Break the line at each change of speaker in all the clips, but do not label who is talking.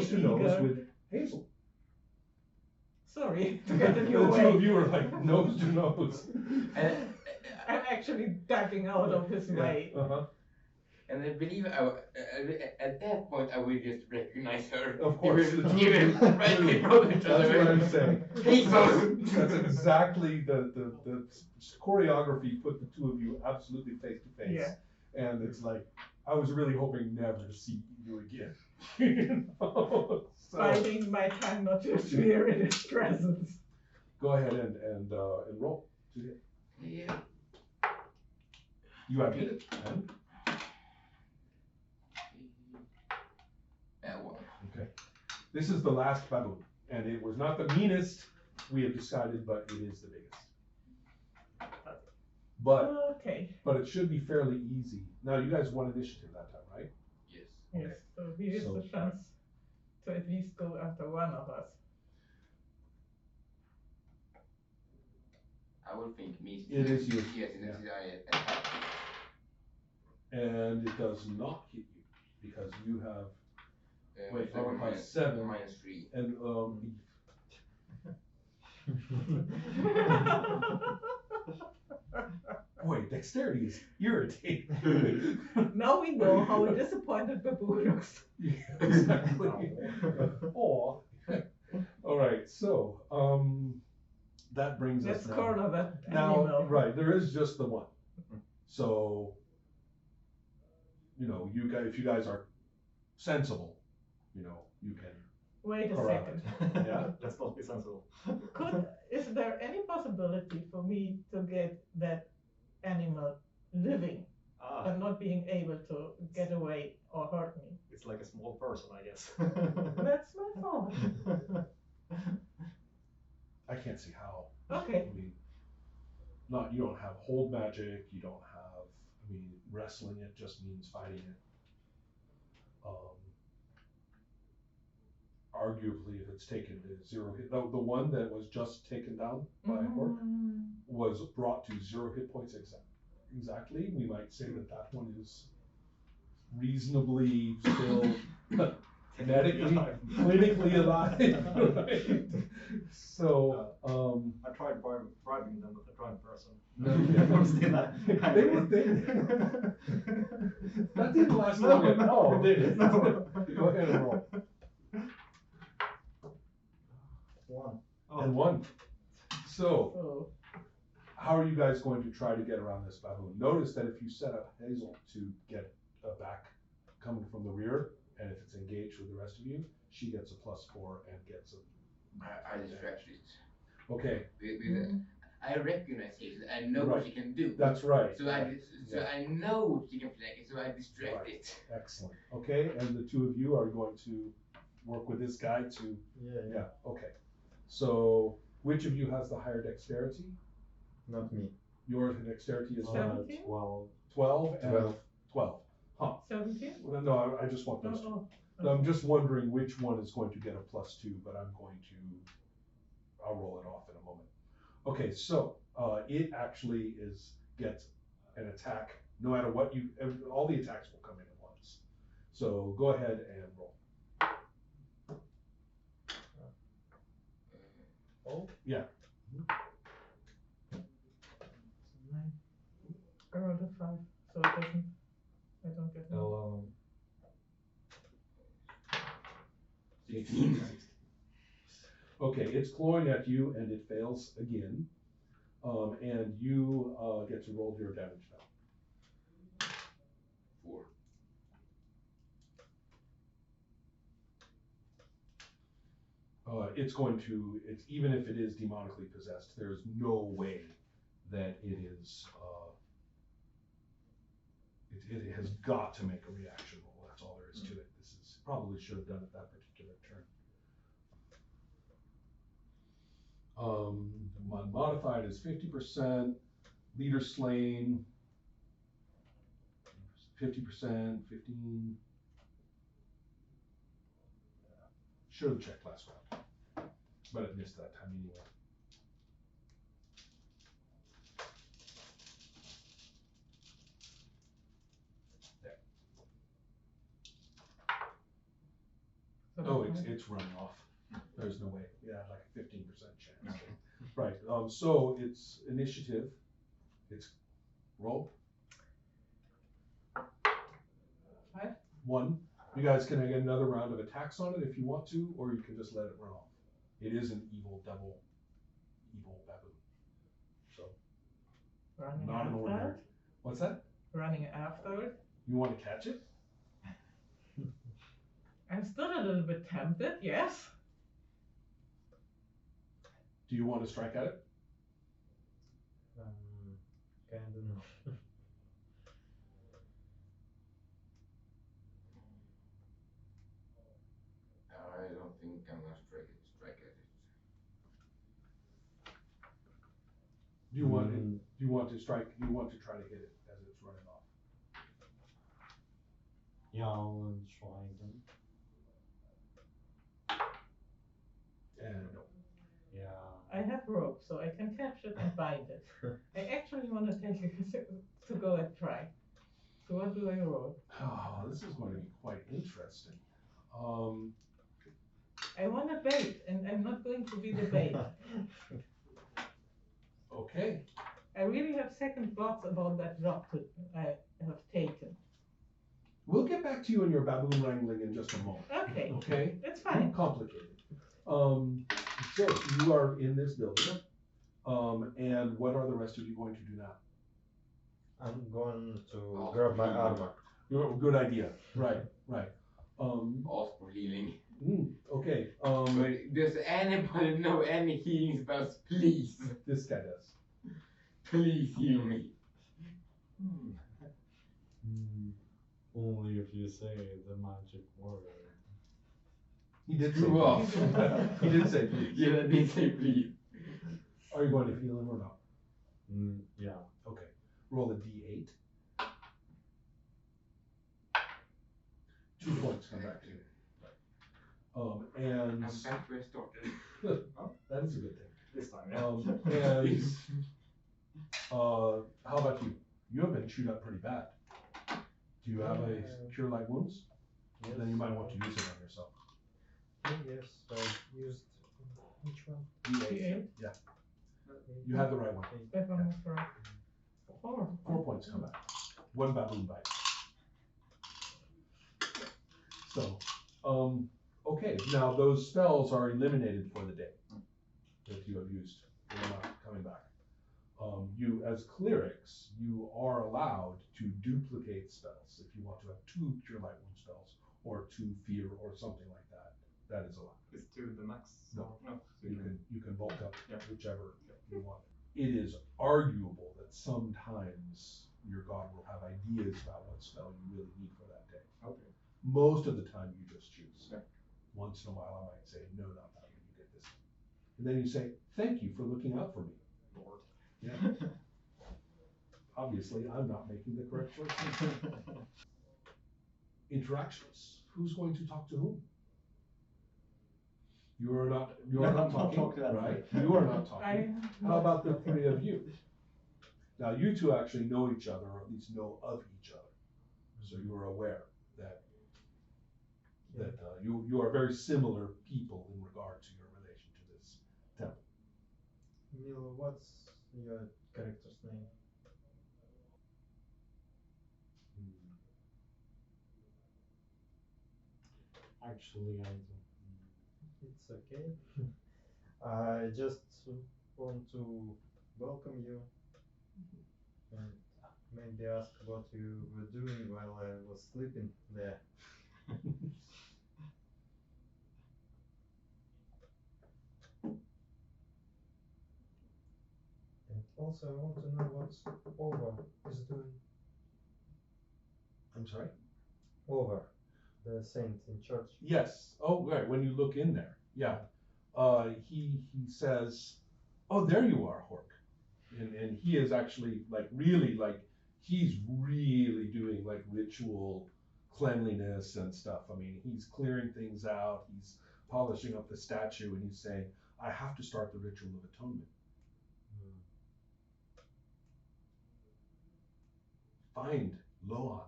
nose to nose with Hazel.
Sorry, to get in
The
your
two
way.
of you are like nose to nose.
I'm actually ducking out of his way.
And I believe at that point I will just recognize her.
Of course.
Even right in front of each other.
That's what I'm saying.
Hazel!
That's exactly the choreography put the two of you absolutely face to face.
Yeah.
And it's like, I was really hoping never to see you again. You know? So,
Biting my tongue not to appear in his presence.
go ahead and roll to hit.
Yeah.
You have hit it. And?
That one.
Okay. This is the last baboon, and it was not the meanest we have decided, but it is the biggest. But
Okay.
but it should be fairly easy. Now you guys won initiative that time, right?
Yes.
Yes, so here's the chance to at least go after one of us.
I will think me.
It is you.
Yes,
Yeah.
I attack.
And it does not hit you because you have wait,
Seven
plus 7
minus 3.
and boy, dexterity is irritating.
Now we know how a disappointed baboon looks.
Yeah, exactly. Aw. All right, so that brings
Let's
us
corner that
now.
animal.
Right, there is just the one. So you know, you guys, if you guys are sensible, you know, you can.
Wait a
corral
second.
it. Yeah.
Let's not be sensible.
Is there any possibility for me to get that animal living and not being able to get away or hurt me?
It's like a small person, I guess.
That's my thought.
I can't see how.
Okay.
I mean, you don't have hold magic. You don't have. I mean, wrestling it just means fighting it. Arguably, if it's taken to 0 hit, the one that was just taken down by a orc was brought to 0 hit points exactly. We might say that one is reasonably still medically, clinically alive. Right? So
I tried bribing them with a drunk person.
They were thinking. That didn't last long at all, did it?
No.
Go ahead and roll.
1.
And 1. So, how are you guys going to try to get around this baboon? Notice that if you set up Hazel to get a back coming from the rear, and if it's engaged with the rest of you, she gets a +4 and gets a.
I distract it.
Okay.
I recognize it. I know what she can do.
That's right.
So I know she can flank it. So I distract it.
Excellent. Okay, and the two of you are going to work with this guy to. Yeah. Okay. So, which of you has the higher dexterity?
Not me.
Your dexterity is
17?
12.
12 and 12. Huh.
17?
Well, no, I just want those two.
Oh.
I'm just wondering which one is going to get a +2, but I'll roll it off in a moment. Okay, so it actually gets an attack, no matter what all the attacks will come in at once. So go ahead and roll. Oh, yeah.
I rolled a 5, so I don't get one.
16.
Okay, it's clawing at you and it fails again. And you get to roll your damage now.
4.
It's even if it is demonically possessed, there is no way that it is, it has got to make a reaction roll. That's all there is to it. Probably should have done it that particular turn. Modified is 50%, leader slain, 50%, 15. Should have checked last round, but it missed that time anyway. There. Oh, It's running off. There's no way. Yeah, like a 15% chance. Right. So it's initiative. It's roll.
5.
1. You guys can get another round of attacks on it if you want to, or you can just let it run off. It is an evil devil, evil baboon. So
Running
not an
after
ordinary.
it.
What's that?
Running after it.
You want to catch it?
I'm still a little bit tempted, yes.
Do you want to strike at it?
Kind of no.
I don't think I'm gonna strike at it.
Do you want it? Do you want to strike? Do you want to try to hit it as it's running off?
Yeah, I'll try them.
And no.
Yeah.
I have rope, so I can catch it and bind it. I actually want to take it to go and try. So what do I roll?
Oh, this is going to be quite interesting.
I want a bait, and I'm not going to be the bait.
Okay.
I really have second thoughts about that job that I have taken.
We'll get back to you on your baboon wrangling in just a moment.
Okay,
Okay.
it's fine.
Complicated. So you are in this building. And what are the rest of you going to do now?
I'm going to
Oh,
grab my
healing.
armor.
Good idea. Right.
Ask for healing.
Okay.
But does anybody know any healing spells? Please,
This guy does.
please heal me.
Only if you say the magic word.
He did say
Screw off.
please. He did say please.
Yeah, I did say please.
Are you going to heal him or not?
Yeah.
Okay. Roll a d8. 2 points come back to you. And
I'm back where I started.
that is a good thing.
This time, yeah.
And how about you? You have been chewed up pretty bad. Do you have a cure light wounds?
Yes,
Then you might want to use it on yourself.
Yes, I used which one?
D8. Yeah. You have the right one.
That one was right. 4.
4 points come back. 1 baboon bite. So, okay. Now those spells are eliminated for the day that you have used. They're not coming back. You, as clerics, you are allowed to duplicate spells. If you want to have 2 cure light wound spells or 2 fear or something like that, that is allowed.
Is 2 the max?
No.
No.
You can bulk up
Yeah.
whichever you want. It is arguable that sometimes your god will have ideas about what spell you really need for that day.
Okay.
Most of the time you just choose.
Yeah.
Once in a while I might say, no, not that one, you get this. And then you say, thank you for looking out for me.
Lord.
Yeah. Obviously, I'm not making the correct choice. Interactions. Who's going to talk to whom? You are not
Not
talking,
talk to that
right? You are not talking. How about the 3 of you? Now, you two actually know each other, or at least know of each other. So you are aware that you are very similar people in regard to your relation to this temple.
Milo, what's your character's name? Actually, I don't. It's okay. I just want to welcome you and maybe ask what you were doing while I was sleeping there. And also, I want to know what Over is doing.
I'm sorry?
Over, the saint in church.
Yes. Oh, right. When you look in there. Yeah. He says, oh, there you are, Hork. And he is actually he's really doing like ritual cleanliness and stuff. I mean, he's clearing things out. He's polishing up the statue and he's saying, I have to start the ritual of atonement. Find Loan.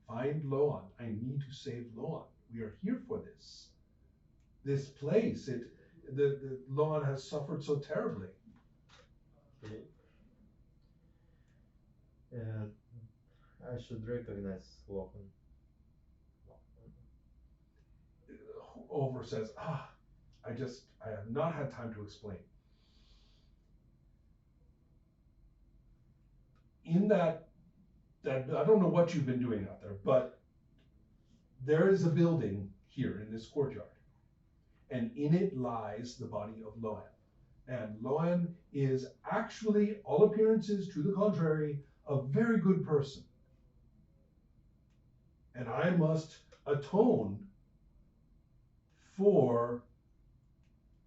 Find Loan. I need to save Loan. We are here for this. this place. The lawn has suffered so terribly.
Okay. I should recognize Lohan.
Over says, I have not had time to explain. In that I don't know what you've been doing out there, but there is a building here in this courtyard, and in it lies the body of Loan. And Loan is actually, all appearances to the contrary, a very good person. And I must atone for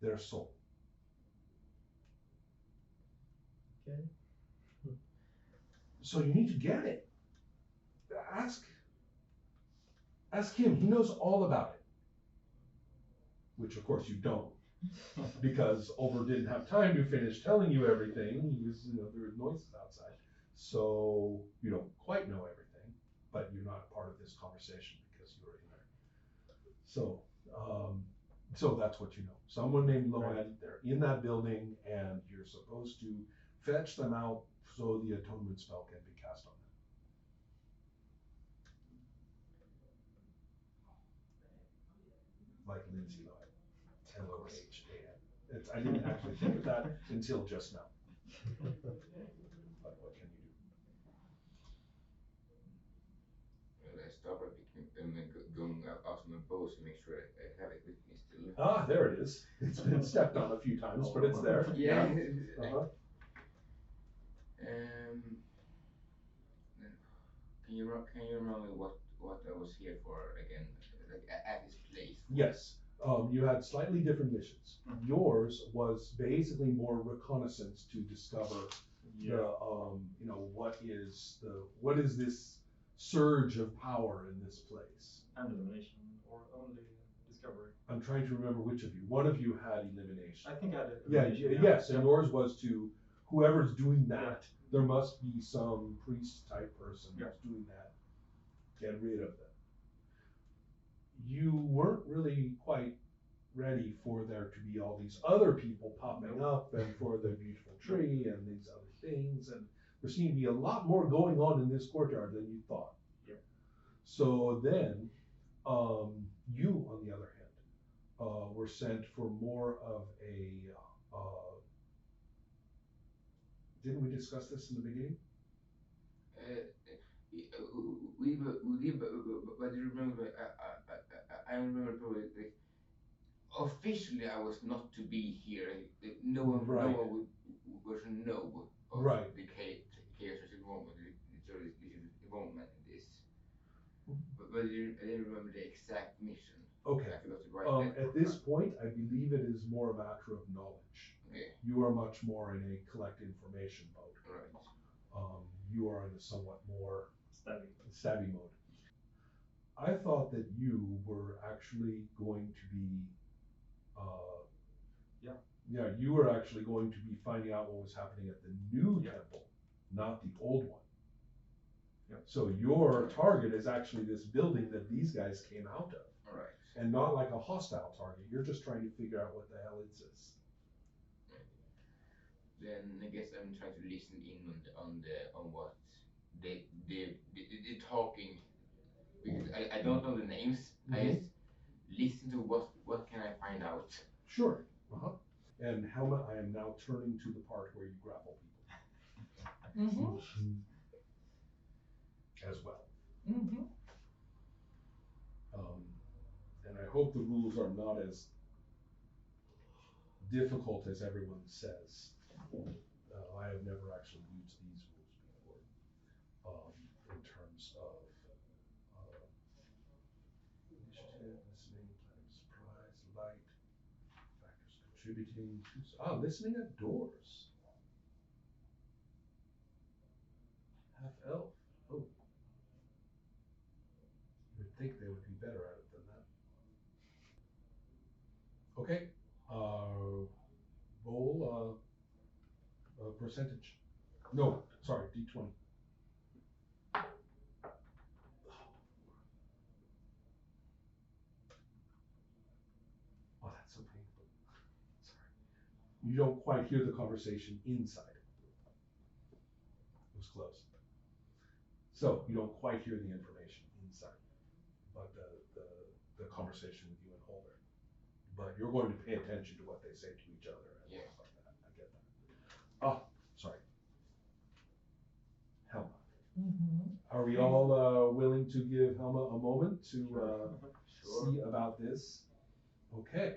their soul.
Okay.
So you need to get it. Ask him. He knows all about it. Which of course you don't, because Over didn't have time to finish telling you everything. He was, there were noises outside, so you don't quite know everything. But you're not part of this conversation because you're in there. So that's what you know. Someone named Loan.
Right.
They're in that building, and you're supposed to fetch them out so the atonement spell can be cast on them. Like Lindsay Lohan, Lohan. I didn't actually think of that until just now. But what can you do?
Well, I start by going out my bows and make sure I have it with me still.
Ah, there it is. It's been stepped on a few times, but it's there.
Yeah.
Uh-huh.
Can you remind me what I was here for again? Like at this place.
Yes. You had slightly different missions. Yours was basically more reconnaissance to discover what is this surge of power in this place.
And elimination, or only discovery.
I'm trying to remember which of you. One of you had elimination.
I think I had
Yeah, yes, and yours was to whoever's doing that. There must be some priest type person who's doing that. Get rid of them. You weren't really quite ready for there to be all these other people popping up, and for the beautiful tree and these other things, and there seemed to be a lot more going on in this courtyard than you thought.
Yeah.
So then, you, on the other hand, were sent for more of a. Didn't we discuss this in the beginning?
But you remember, I remember probably officially I was not to be here. No one would know of the chaos involvement in this. But I didn't remember the exact mission.
Okay.
I forgot to write that.
At this point, I believe it is more a matter of knowledge.
Okay.
You are much more in a collect information mode.
Right.
You are in a somewhat more
stabby
mode. I thought that you were actually going to be, you were actually going to be finding out what was happening at the new temple, not the old one.
Yeah.
So your target is actually this building that these guys came out of.
All right.
And not like a hostile target. You're just trying to figure out what the hell it is.
Then I guess I'm trying to listen in on what they talking, because I don't know the names. I just listen to what can I find out.
Sure. And Helma, I am now turning to the part where you grapple people. As well. And I hope the rules are not as difficult as everyone says. I have never actually used these rules before. In terms of initiative, listening, planning surprise, light, factors contributing to listening at doors. Half elf. Oh. You would think they would be better at it than that. Okay. Roll percentage. No, sorry, D20. Oh, You don't quite hear the conversation inside. It was close. So you don't quite hear the information inside, but the conversation with you and Holder. But you're going to pay attention to what they say to each other and
Yeah.
stuff like that. I get that. Oh, sorry. Helma. Are we all willing to give Helma a moment to
Sure.
see about this? Okay.